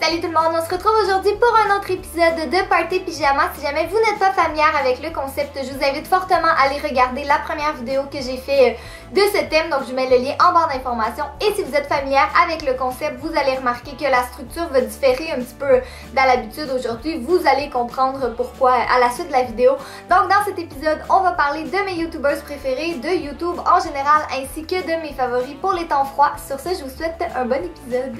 Salut tout le monde, on se retrouve aujourd'hui pour un autre épisode de Party Pyjama. Si jamais vous n'êtes pas familière avec le concept, je vous invite fortement à aller regarder la première vidéo que j'ai fait de ce thème. Donc je mets le lien en barre d'informations. Et si vous êtes familière avec le concept, vous allez remarquer que la structure va différer un petit peu dans l'habitude aujourd'hui. Vous allez comprendre pourquoi à la suite de la vidéo. Donc dans cet épisode, on va parler de mes youtubeurs préférés, de YouTube en général, ainsi que de mes favoris pour les temps froids. Sur ce, je vous souhaite un bon épisode.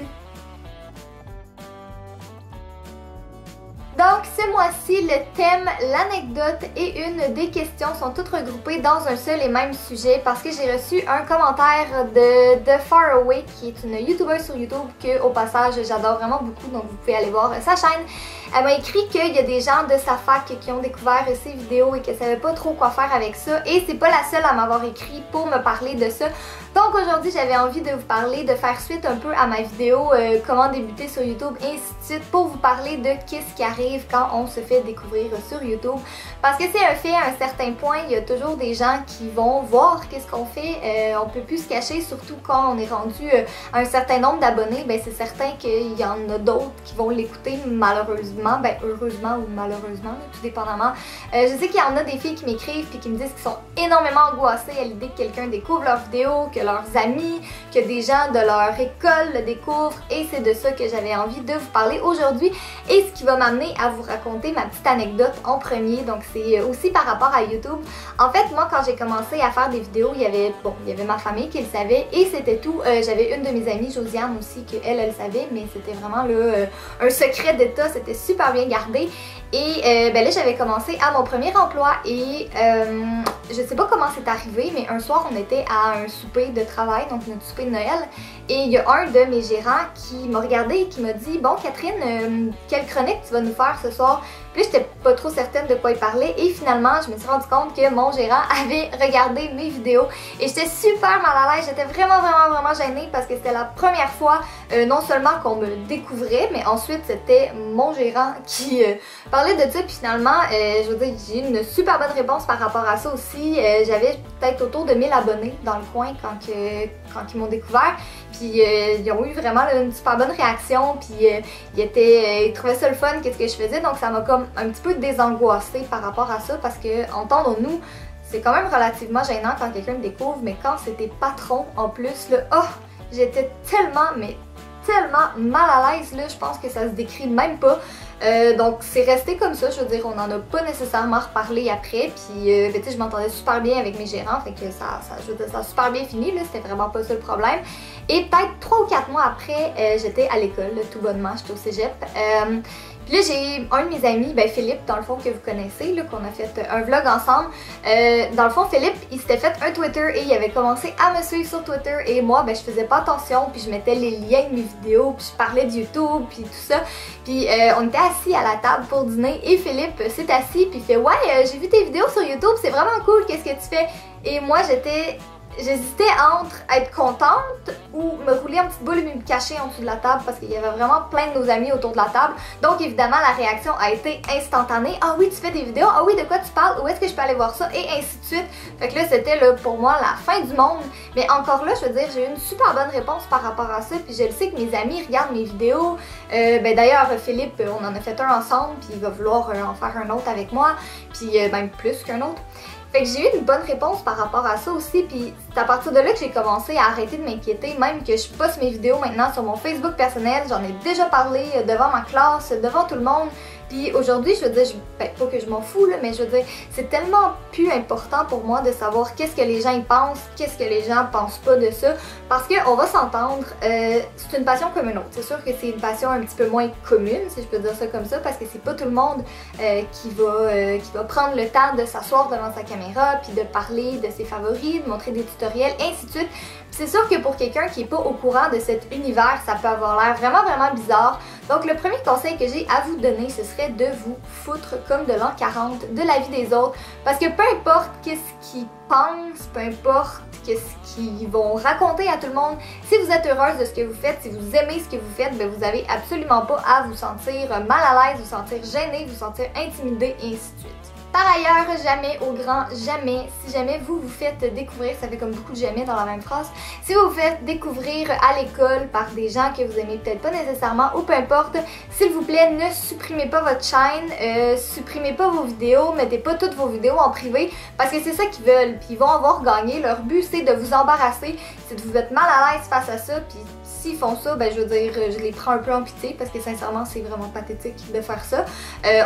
Donc ce mois-ci, le thème, l'anecdote et une des questions sont toutes regroupées dans un seul et même sujet parce que j'ai reçu un commentaire de Faraway qui est une youtubeuse sur YouTube que au passage j'adore vraiment beaucoup, donc vous pouvez aller voir sa chaîne. Elle m'a écrit qu'il y a des gens de sa fac qui ont découvert ses vidéos et qu'elle ne savait pas trop quoi faire avec ça, et c'est pas la seule à m'avoir écrit pour me parler de ça. Donc aujourd'hui j'avais envie de vous parler, de faire suite un peu à ma vidéo comment débuter sur YouTube et ainsi de suite, pour vous parler de qu'est-ce qui arrive quand on se fait découvrir sur YouTube. Parce que c'est un fait, à un certain point, il y a toujours des gens qui vont voir qu'est-ce qu'on fait, on peut plus se cacher, surtout quand on est rendu à un certain nombre d'abonnés, ben c'est certain qu'il y en a d'autres qui vont l'écouter malheureusement, ben heureusement ou malheureusement, tout dépendamment. Je sais qu'il y en a des filles qui m'écrivent puis qui me disent qu'ils sont énormément angoissées à l'idée que quelqu'un découvre leurs vidéos, que leurs amis, que des gens de leur école le découvrent, et c'est de ça que j'avais envie de vous parler aujourd'hui, et ce qui va m'amener à vous raconter ma petite anecdote en premier. Donc c'est aussi par rapport à YouTube. En fait, moi quand j'ai commencé à faire des vidéos, il y avait ma famille qui le savait et c'était tout. J'avais une de mes amies, Josiane aussi, que elle savait, mais c'était vraiment là un secret d'état, c'était super bien gardé. Et ben là j'avais commencé à mon premier emploi et je sais pas comment c'est arrivé, mais un soir on était à un souper de travail, donc notre souper de Noël, et il y a un de mes gérants qui m'a regardé et qui m'a dit: bon Catherine, quelle chronique tu vas nous faire ce soir? Puis j'étais pas trop certaine de quoi il parlait, et finalement je me suis rendu compte que mon gérant avait regardé mes vidéos et j'étais super mal à l'aise, j'étais vraiment gênée parce que c'était la première fois non seulement qu'on me découvrait, mais ensuite c'était mon gérant qui parlait de ça. Puis finalement je veux dire, j'ai eu une super bonne réponse par rapport à ça aussi. J'avais peut-être autour de 1000 abonnés dans le coin quand ils m'ont découvert, puis ils ont eu vraiment une super bonne réaction, puis ils trouvaient ça le fun qu'est-ce que je faisais, donc ça m'a comme un petit peu désangoissée par rapport à ça, parce que entendons-nous, c'est quand même relativement gênant quand quelqu'un me découvre, mais quand c'était patron en plus, là, oh, j'étais tellement mal à l'aise, là, je pense que ça se décrit même pas. Donc c'est resté comme ça, je veux dire, on n'en a pas nécessairement reparlé après, puis tu sais, je m'entendais super bien avec mes gérants, fait que ça a super bien fini, là, c'était vraiment pas ça le problème. Et peut-être 3 ou 4 mois après, j'étais à l'école, tout bonnement, j'étais au cégep. Puis là, j'ai un de mes amis, ben Philippe, dans le fond, que vous connaissez, là, qu'on a fait un vlog ensemble. Dans le fond, Philippe, il s'était fait un Twitter et il avait commencé à me suivre sur Twitter. Et moi, ben je faisais pas attention, puis je mettais les liens de mes vidéos, puis je parlais de YouTube, puis tout ça. Puis on était assis à la table pour dîner et Philippe s'est assis, puis il fait: ouais, j'ai vu tes vidéos sur YouTube, c'est vraiment cool, qu'est-ce que tu fais? Et moi, j'hésitais entre être contente ou me rouler en petite boule et me cacher en dessous de la table, parce qu'il y avait vraiment plein de nos amis autour de la table. Donc évidemment la réaction a été instantanée: ah oui, tu fais des vidéos, ah oui, de quoi tu parles, où est-ce que je peux aller voir ça, et ainsi de suite. Fait que là c'était là pour moi la fin du monde, mais encore là je veux dire, j'ai eu une super bonne réponse par rapport à ça, puis je le sais que mes amis regardent mes vidéos. Ben d'ailleurs Philippe, on en a fait un ensemble, puis il va vouloir en faire un autre avec moi, puis même plus qu'un autre. Fait que j'ai eu une bonne réponse par rapport à ça aussi, puis c'est à partir de là que j'ai commencé à arrêter de m'inquiéter, même que je poste mes vidéos maintenant sur mon Facebook personnel, j'en ai déjà parlé devant ma classe, devant tout le monde. Puis aujourd'hui, je veux dire, ben, pas que je m'en fous, là, mais je veux dire, c'est tellement plus important pour moi de savoir qu'est-ce que les gens y pensent, qu'est-ce que les gens pensent pas de ça, parce qu'on va s'entendre, c'est une passion comme une autre. C'est sûr que c'est une passion un petit peu moins commune, si je peux dire ça comme ça, parce que c'est pas tout le monde qui va prendre le temps de s'asseoir devant sa caméra, puis de parler de ses favoris, de montrer des tutoriels, ainsi de suite. C'est sûr que pour quelqu'un qui n'est pas au courant de cet univers, ça peut avoir l'air vraiment bizarre. Donc le premier conseil que j'ai à vous donner, ce serait de vous foutre comme de l'an 40 de la vie des autres. Parce que peu importe qu'est-ce qu'ils pensent, peu importe qu'est-ce qu'ils vont raconter à tout le monde, si vous êtes heureuse de ce que vous faites, si vous aimez ce que vous faites, ben vous n'avez absolument pas à vous sentir mal à l'aise, vous sentir gêné, vous sentir intimidé, et ainsi de suite. Par ailleurs, jamais, au grand jamais, si jamais vous vous faites découvrir, ça fait comme beaucoup de jamais dans la même phrase, si vous vous faites découvrir à l'école par des gens que vous aimez peut-être pas nécessairement ou peu importe, s'il vous plaît, ne supprimez pas votre chaîne, supprimez pas vos vidéos, mettez pas toutes vos vidéos en privé parce que c'est ça qu'ils veulent, puis ils vont avoir gagné. Leur but c'est de vous embarrasser, c'est de vous mettre mal à l'aise face à ça, puis s'ils font ça, ben je veux dire, je les prends un peu en pitié parce que sincèrement c'est vraiment pathétique de faire ça.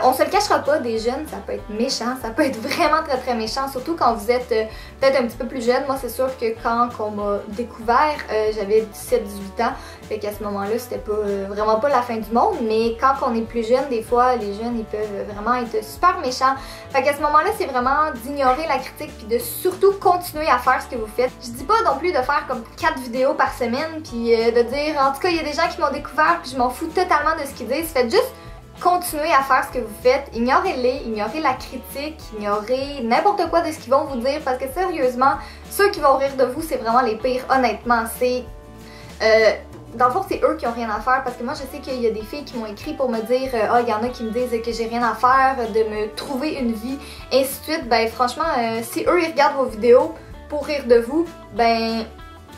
On se le cachera pas, des jeunes, ça peut être méchant, ça peut être vraiment très méchant, surtout quand vous êtes peut-être un petit peu plus jeune. Moi c'est sûr que quand on m'a découvert, j'avais 17-18 ans, fait qu'à ce moment-là c'était pas vraiment pas la fin du monde, mais quand on est plus jeune, des fois les jeunes ils peuvent vraiment être super méchants. Fait qu'à ce moment-là c'est vraiment d'ignorer la critique puis de surtout continuer à faire ce que vous faites. Je dis pas non plus de faire comme 4 vidéos par semaine puis de dire en tout cas il y a des gens qui m'ont découvert puis je m'en fous totalement de ce qu'ils disent. Faites juste continuez à faire ce que vous faites, ignorez-les, ignorez la critique, ignorez n'importe quoi de ce qu'ils vont vous dire parce que sérieusement, ceux qui vont rire de vous, c'est vraiment les pires, honnêtement. C'est dans le fond, c'est eux qui ont rien à faire parce que moi je sais qu'il y a des filles qui m'ont écrit pour me dire il y en a qui me disent que j'ai rien à faire, de me trouver une vie, ainsi de suite. Ben franchement, si eux ils regardent vos vidéos pour rire de vous, ben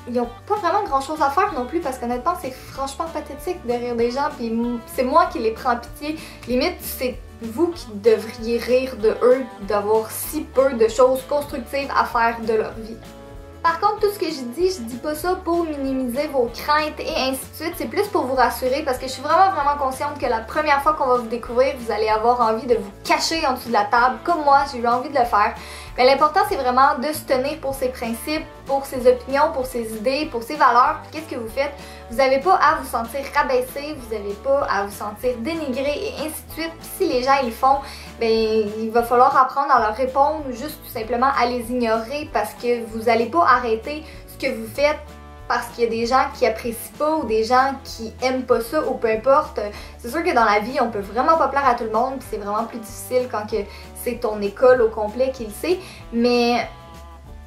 ils n'ont pas vraiment grand chose à faire non plus parce qu'honnêtement c'est franchement pathétique de rire des gens puis c'est moi qui les prends en pitié. Limite c'est vous qui devriez rire de eux d'avoir si peu de choses constructives à faire de leur vie. Par contre, tout ce que je dis pas ça pour minimiser vos craintes et ainsi de suite, c'est plus pour vous rassurer parce que je suis vraiment consciente que la première fois qu'on va vous découvrir, vous allez avoir envie de vous cacher en dessous de la table, comme moi, j'ai eu envie de le faire. Mais l'important, c'est vraiment de se tenir pour ses principes, pour ses opinions, pour ses idées, pour ses valeurs. Qu'est-ce que vous faites? Vous n'avez pas à vous sentir rabaissé, vous n'avez pas à vous sentir dénigré et ainsi de suite. Puis si les gens ils le font, ben il va falloir apprendre à leur répondre ou juste tout simplement à les ignorer parce que vous n'allez pas arrêter ce que vous faites parce qu'il y a des gens qui apprécient pas ou des gens qui aiment pas ça ou peu importe. C'est sûr que dans la vie, on peut vraiment pas plaire à tout le monde puis c'est vraiment plus difficile quand que c'est ton école au complet qui le sait, mais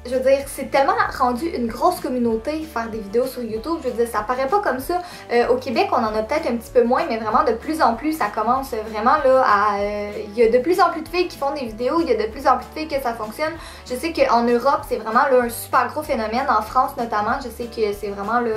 je veux dire, c'est tellement rendu une grosse communauté faire des vidéos sur YouTube. Je veux dire, ça paraît pas comme ça. Au Québec, on en a peut-être un petit peu moins, mais vraiment de plus en plus, ça commence vraiment là à... il y a de plus en plus de filles qui font des vidéos, il y a de plus en plus de filles que ça fonctionne. Je sais qu'en Europe, c'est vraiment là un super gros phénomène, en France notamment. Je sais que c'est vraiment là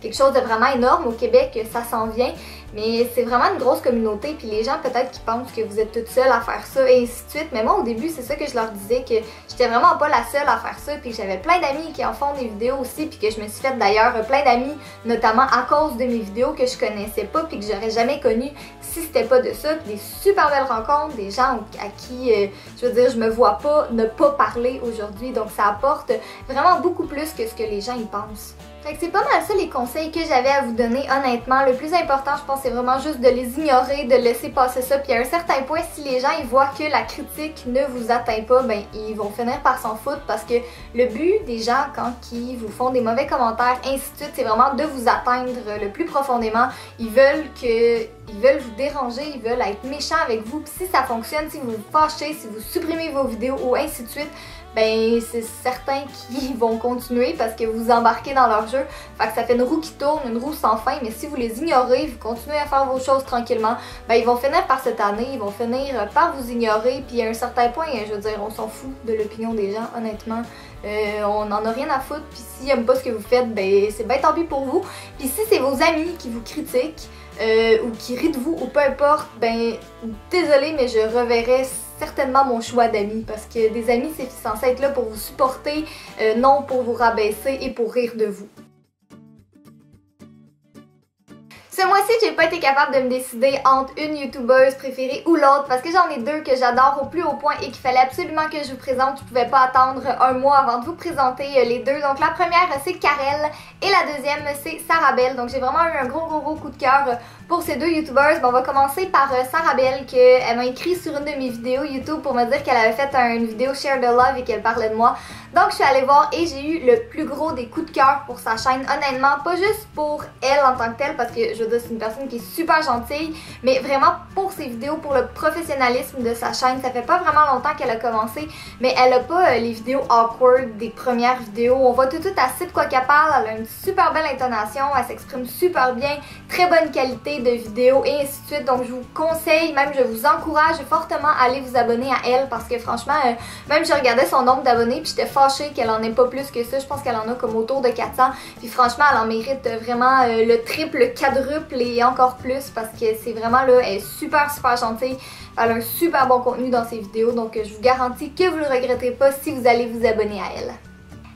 quelque chose de vraiment énorme. Au Québec, ça s'en vient. Mais c'est vraiment une grosse communauté, puis les gens peut-être qui pensent que vous êtes toute seule à faire ça et ainsi de suite. Mais moi au début c'est ça que je leur disais, que j'étais vraiment pas la seule à faire ça, puis que j'avais plein d'amis qui en font des vidéos aussi, puis que je me suis fait d'ailleurs plein d'amis, notamment à cause de mes vidéos que je connaissais pas, puis que j'aurais jamais connu si c'était pas de ça. Puis des super belles rencontres, des gens à qui, je veux dire, je me vois pas ne pas parler aujourd'hui, donc ça apporte vraiment beaucoup plus que ce que les gens y pensent. Fait que c'est pas mal ça les conseils que j'avais à vous donner honnêtement. Le plus important je pense c'est vraiment juste de les ignorer, de laisser passer ça, puis à un certain point si les gens ils voient que la critique ne vous atteint pas, ben ils vont finir par s'en foutre parce que le but des gens quand ils vous font des mauvais commentaires ainsi de suite, c'est vraiment de vous atteindre le plus profondément. Ils veulent vous déranger, ils veulent être méchants avec vous, puis si ça fonctionne, si vous vous fâchez, si vous supprimez vos vidéos ou ainsi de suite, ben c'est certain qu'ils vont continuer parce que vous embarquez dans leur jeu. Fait que ça fait une roue qui tourne, une roue sans fin, mais si vous les ignorez, vous continuez à faire vos choses tranquillement, ben ils vont finir par se tanner, ils vont finir par vous ignorer, puis à un certain point, je veux dire, on s'en fout de l'opinion des gens, honnêtement. On n'en a rien à foutre, puis s'ils aiment pas ce que vous faites, ben c'est bien tant pis pour vous. Puis si c'est vos amis qui vous critiquent, ou qui rient de vous, ou peu importe, ben désolé, mais je reverrai certainement mon choix d'amis parce que des amis c'est censé être là pour vous supporter, non pour vous rabaisser et pour rire de vous. Ce mois-ci, j'ai pas été capable de me décider entre une youtubeuse préférée ou l'autre parce que j'en ai deux que j'adore au plus haut point et qu'il fallait absolument que je vous présente. Je pouvais pas attendre un mois avant de vous présenter les deux. Donc la première c'est Karel et la deuxième c'est Sarabelle. Donc j'ai vraiment eu un gros coup de cœur pour ces deux youtubeuses. Bon, on va commencer par Sarabelle, qu'elle m'a écrit sur une de mes vidéos YouTube pour me dire qu'elle avait fait une vidéo Share the Love et qu'elle parlait de moi. Donc je suis allée voir et j'ai eu le plus gros des coups de cœur pour sa chaîne, honnêtement, pas juste pour elle en tant que telle parce que je je veux dire, c'est une personne qui est super gentille, mais vraiment pour ses vidéos, pour le professionnalisme de sa chaîne, ça fait pas vraiment longtemps qu'elle a commencé, mais elle a pas les vidéos awkward des premières vidéos. On voit tout de suite elle sait de quoi qu'elle parle, elle a une super belle intonation, elle s'exprime super bien, très bonne qualité de vidéo et ainsi de suite. Donc je vous conseille, même je vous encourage fortement à aller vous abonner à elle parce que franchement, même je regardais son nombre d'abonnés puis j'étais fâchée qu'elle en ait pas plus que ça. Je pense qu'elle en a comme autour de 400. Puis franchement, elle en mérite vraiment le triple, le quadruple et encore plus parce que c'est vraiment là, elle est super gentille. Elle a un super bon contenu dans ses vidéos, donc je vous garantis que vous ne le regretterez pas si vous allez vous abonner à elle.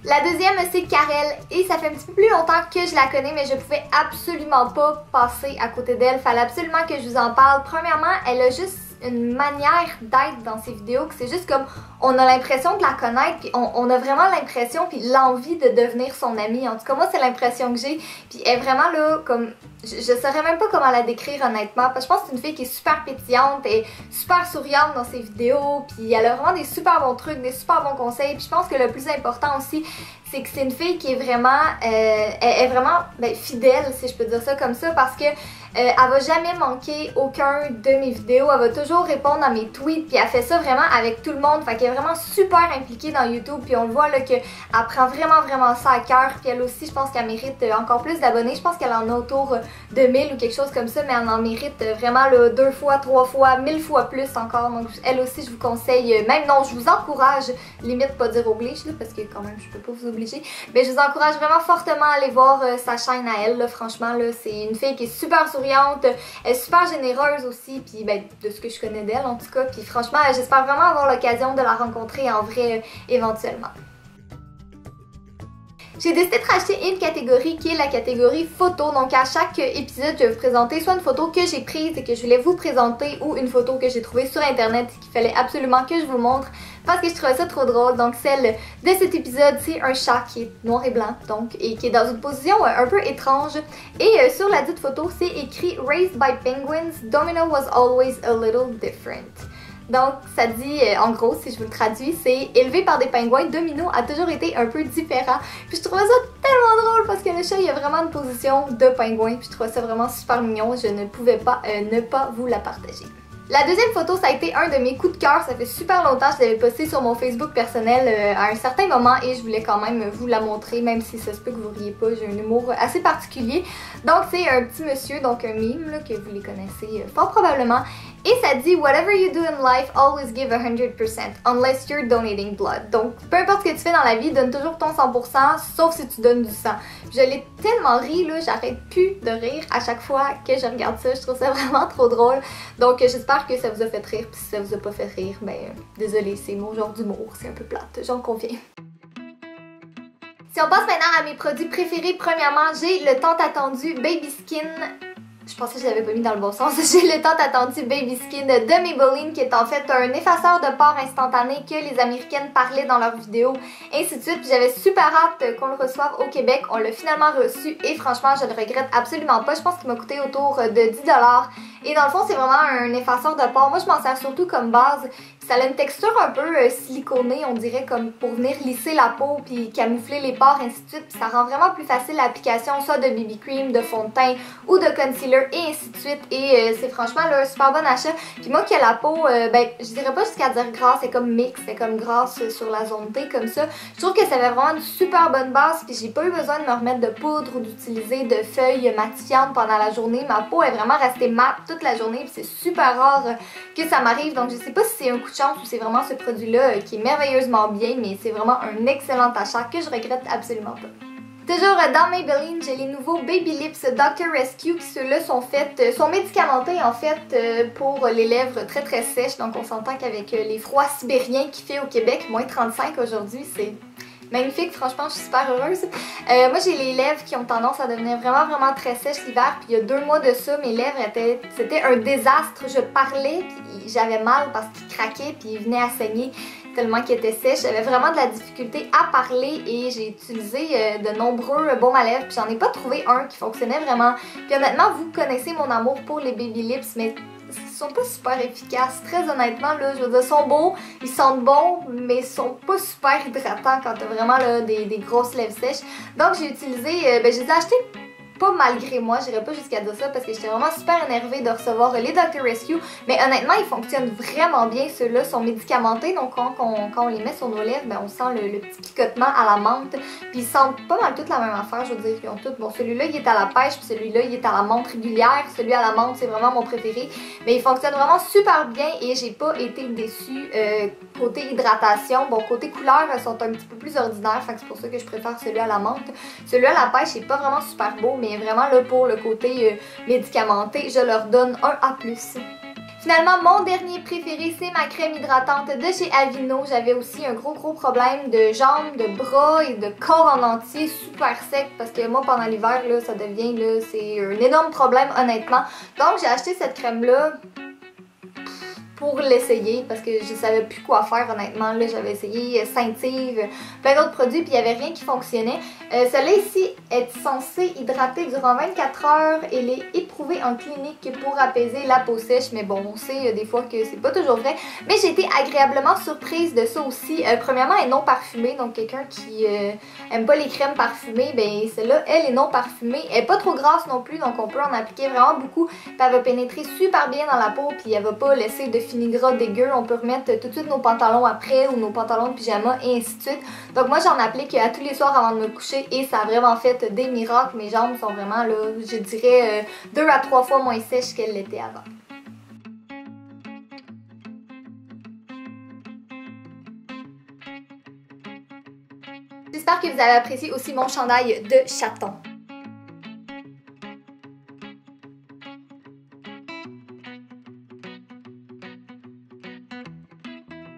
La deuxième, c'est Karel, et ça fait un petit peu plus longtemps que je la connais, mais je pouvais absolument pas passer à côté d'elle. Fallait absolument que je vous en parle. Premièrement, elle a juste une manière d'être dans ses vidéos que c'est juste comme on a l'impression de la connaître, puis on a vraiment l'impression puis l'envie de devenir son amie. En tout cas, moi, c'est l'impression que j'ai. Puis elle est vraiment là, comme je saurais même pas comment la décrire honnêtement, parce que je pense que c'est une fille qui est super pétillante et super souriante dans ses vidéos, puis elle a vraiment des super bons trucs, des super bons conseils. Puis je pense que le plus important aussi, c'est que c'est une fille qui est vraiment, elle est vraiment fidèle, si je peux dire ça comme ça, parce que elle va jamais manquer aucun de mes vidéos, elle va toujours répondre à mes tweets, puis elle fait ça vraiment avec tout le monde, fait qu'elle est vraiment super impliquée dans YouTube, puis on le voit là qu'elle prend vraiment ça à cœur, puis elle aussi, je pense qu'elle mérite encore plus d'abonnés, je pense qu'elle en a autour de 1000 ou quelque chose comme ça, mais elle en mérite vraiment là, 2 fois, 3 fois, 1000 fois plus encore, donc elle aussi je vous conseille, même non, je vous encourage, limite pas dire oblige, là, parce que quand même je peux pas vous obliger, mais je vous encourage vraiment fortement à aller voir sa chaîne à elle, là, franchement là, c'est une fille qui est super souriante, elle est super généreuse aussi, puis de ce que je connais d'elle en tout cas, puis franchement j'espère vraiment avoir l'occasion de la rencontrer en vrai éventuellement. J'ai décidé de racheter une catégorie qui est la catégorie photo. Donc à chaque épisode, je vais vous présenter soit une photo que j'ai prise et que je voulais vous présenter ou une photo que j'ai trouvée sur internet et qu'il fallait absolument que je vous montre parce que je trouvais ça trop drôle. Donc celle de cet épisode, c'est un chat qui est noir et blanc donc et qui est dans une position un peu étrange. Et sur la dite photo, c'est écrit Raised by penguins, Domino was always a little different. Donc, ça dit, en gros, si je vous le traduis, c'est élevé par des pingouins, Domino a toujours été un peu différent. Puis je trouvais ça tellement drôle parce que le chat, il a vraiment une position de pingouin. Puis je trouvais ça vraiment super mignon. Je ne pouvais pas ne pas vous la partager. La deuxième photo, ça a été un de mes coups de cœur. Ça fait super longtemps que je l'avais posté sur mon Facebook personnel à un certain moment et je voulais quand même vous la montrer, même si ça se peut que vous riez pas. J'ai un humour assez particulier. Donc, c'est un petit monsieur, donc un mime, là, que vous les connaissez fort probablement. Et ça dit « Whatever you do in life, always give 100% unless you're donating blood ». Donc, peu importe ce que tu fais dans la vie, donne toujours ton 100%, sauf si tu donnes du sang. Je l'ai tellement ri, là, j'arrête plus de rire à chaque fois que je regarde ça. Je trouve ça vraiment trop drôle. Donc, j'espère que ça vous a fait rire. Puis si ça vous a pas fait rire, désolé, c'est mon genre d'humour, c'est un peu plate, j'en conviens. Si on passe maintenant à mes produits préférés, premièrement, j'ai le tant attendu Baby Skin. Je pensais que je l'avais pas mis dans le bon sens. J'ai le tant attendu Baby Skin de Maybelline qui est en fait un effaceur de pores instantané que les Américaines parlaient dans leurs vidéos, ainsi de suite. Puis j'avais super hâte qu'on le reçoive au Québec. On l'a finalement reçu et franchement, je le regrette absolument pas. Je pense qu'il m'a coûté autour de 10$. Et dans le fond, c'est vraiment un effaceur de pores. Moi, je m'en sers surtout comme base. Ça a une texture un peu siliconée, on dirait, comme pour venir lisser la peau puis camoufler les pores, ainsi de suite. Puis ça rend vraiment plus facile l'application, soit de BB cream, de fond de teint ou de concealer et ainsi de suite. Et c'est franchement là, un super bon achat. Puis moi qui ai la peau, je dirais pas jusqu'à dire grasse, c'est comme mix, c'est comme grasse sur la zone T comme ça. Je trouve que ça avait vraiment une super bonne base. Puis j'ai pas eu besoin de me remettre de poudre ou d'utiliser de feuilles matifiantes pendant la journée. Ma peau est vraiment restée mat toute la journée. Puis c'est super rare que ça m'arrive. Donc je sais pas si c'est un coup de chance ou c'est vraiment ce produit-là qui est merveilleusement bien, mais c'est vraiment un excellent achat que je regrette absolument pas. Toujours dans Maybelline, j'ai les nouveaux Baby Lips Dr. Rescue qui ceux-là sont médicamentés en fait pour les lèvres très sèches. Donc on s'entend qu'avec les froids sibériens qu'il fait au Québec, moins 35 aujourd'hui, c'est magnifique, franchement je suis super heureuse. Moi j'ai les lèvres qui ont tendance à devenir vraiment très sèches l'hiver, puis il y a 2 mois de ça, mes lèvres c'était un désastre. Je parlais puis j'avais mal parce qu'ils craquaient puis ils venaient à saigner tellement qu'ils étaient sèches. J'avais vraiment de la difficulté à parler et j'ai utilisé de nombreux baumes à lèvres puis j'en ai pas trouvé un qui fonctionnait vraiment. Puis honnêtement, vous connaissez mon amour pour les Baby Lips, mais ils sont pas super efficaces, très honnêtement là, je veux dire, ils sont beaux, ils sentent bon, mais ils sont pas super hydratants quand t'as vraiment là, des grosses lèvres sèches. Donc j'ai utilisé, je les ai achetés pas malgré moi, j'irais pas jusqu'à dire ça parce que j'étais vraiment super énervée de recevoir les Dr. Rescue, mais honnêtement ils fonctionnent vraiment bien, ceux-là sont médicamentés, donc quand on les met sur nos lèvres, ben, on sent le petit picotement à la menthe, puis ils sentent pas mal toute la même affaire, je veux dire, ils ont toutes, bon celui-là il est à la pêche, puis celui-là il est à la menthe régulière, celui à la menthe c'est vraiment mon préféré, mais il fonctionne vraiment super bien et j'ai pas été déçue côté hydratation. Bon, côté couleur, elles sont un petit peu plus ordinaires, fait que c'est pour ça que je préfère celui à la menthe. Celui à la pêche, c'est pas vraiment super beau, mais vraiment là pour le côté médicamenté, je leur donne un A+. Finalement, mon dernier préféré, c'est ma crème hydratante de chez Aveeno. J'avais aussi un gros problème de jambes, de bras et de corps en entier super sec parce que moi, pendant l'hiver, là, ça devient, là, c'est un énorme problème, honnêtement. Donc, j'ai acheté cette crème-là pour l'essayer parce que je savais plus quoi faire honnêtement. Là, j'avais essayé Scentive, plein d'autres produits puis il n'y avait rien qui fonctionnait. Celle-là ici est censée hydrater durant 24 heures. Elle est éprouvée en clinique pour apaiser la peau sèche, mais bon, on sait des fois que c'est pas toujours vrai. Mais j'ai été agréablement surprise de ça aussi. Premièrement, elle est non parfumée, donc quelqu'un qui aime pas les crèmes parfumées, ben celle-là, elle est non parfumée. Elle est pas trop grasse non plus, donc on peut en appliquer vraiment beaucoup. Puis elle va pénétrer super bien dans la peau, puis elle va pas laisser de fini-gras dégueu. On peut remettre tout de suite nos pantalons après ou nos pantalons de pyjama et ainsi de suite. Donc moi j'en applique à tous les soirs avant de me coucher et ça a vraiment fait des miracles. Mes jambes sont vraiment là, je dirais 2 à 3 fois moins sèches qu'elles l'étaient avant. J'espère que vous avez apprécié aussi mon chandail de chaton.